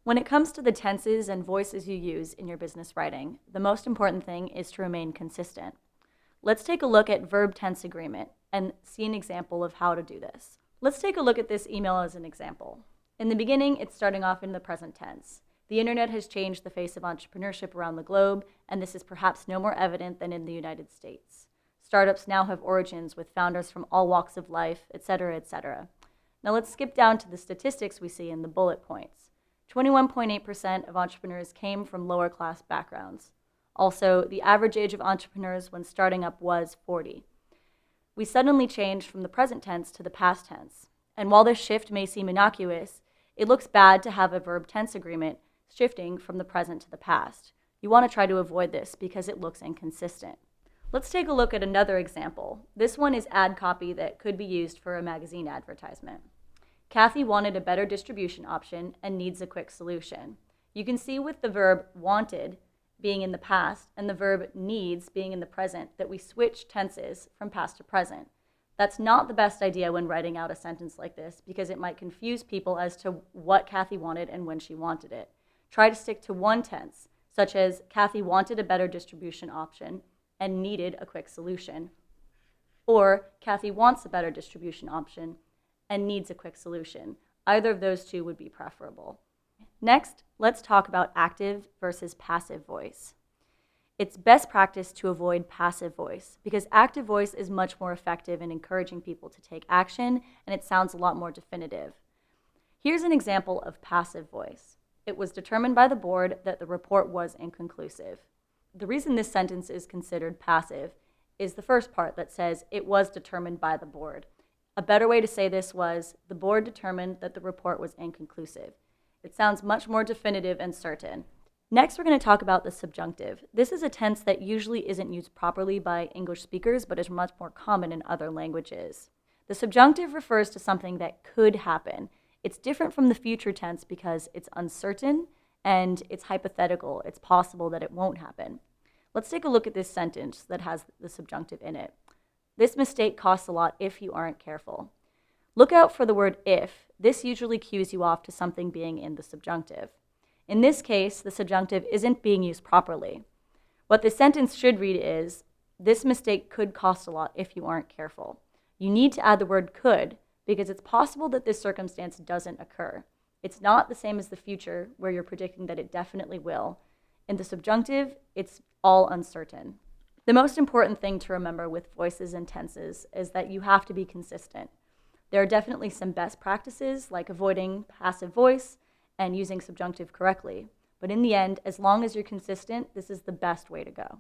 When it comes to the tenses and voices you use in your business writing, the most important thing is to remain consistent. Let's take a look at verb tense agreement and see an example of how to do this. Let's take a look at this email as an example. In the beginning, it's starting off in the present tense. The internet has changed the face of entrepreneurship around the globe, and this is perhaps no more evident than in the United States. Startups now have origins with founders from all walks of life, etc., etc. Now let's skip down to the statistics we see in the bullet points. 21.8% of entrepreneurs came from lower class backgrounds. Also, the average age of entrepreneurs when starting up was 40. We suddenly changed from the present tense to the past tense. And while this shift may seem innocuous, it looks bad to have a verb tense agreement shifting from the present to the past. You want to try to avoid this because it looks inconsistent. Let's take a look at another example. This one is ad copy that could be used for a magazine advertisement. Kathy wanted a better distribution option and needs a quick solution. You can see with the verb wanted being in the past and the verb needs being in the present that we switch tenses from past to present. That's not the best idea when writing out a sentence like this because it might confuse people as to what Kathy wanted and when she wanted it. Try to stick to one tense, such as Kathy wanted a better distribution option and needed a quick solution. Or Kathy wants a better distribution option and needs a quick solution. Either of those two would be preferable. Next, let's talk about active versus passive voice. It's best practice to avoid passive voice because active voice is much more effective in encouraging people to take action and it sounds a lot more definitive. Here's an example of passive voice. It was determined by the board that the report was inconclusive. The reason this sentence is considered passive is the first part that says it was determined by the board. A better way to say this was, the board determined that the report was inconclusive. It sounds much more definitive and certain. Next, we're going to talk about the subjunctive. This is a tense that usually isn't used properly by English speakers, but is much more common in other languages. The subjunctive refers to something that could happen. It's different from the future tense because it's uncertain and it's hypothetical. It's possible that it won't happen. Let's take a look at this sentence that has the subjunctive in it. This mistake costs a lot if you aren't careful. Look out for the word if. This usually cues you off to something being in the subjunctive. In this case, the subjunctive isn't being used properly. What the sentence should read is, this mistake could cost a lot if you aren't careful. You need to add the word could because it's possible that this circumstance doesn't occur. It's not the same as the future where you're predicting that it definitely will. In the subjunctive, it's all uncertain. The most important thing to remember with voices and tenses is that you have to be consistent. There are definitely some best practices like avoiding passive voice and using subjunctive correctly. But in the end, as long as you're consistent, this is the best way to go.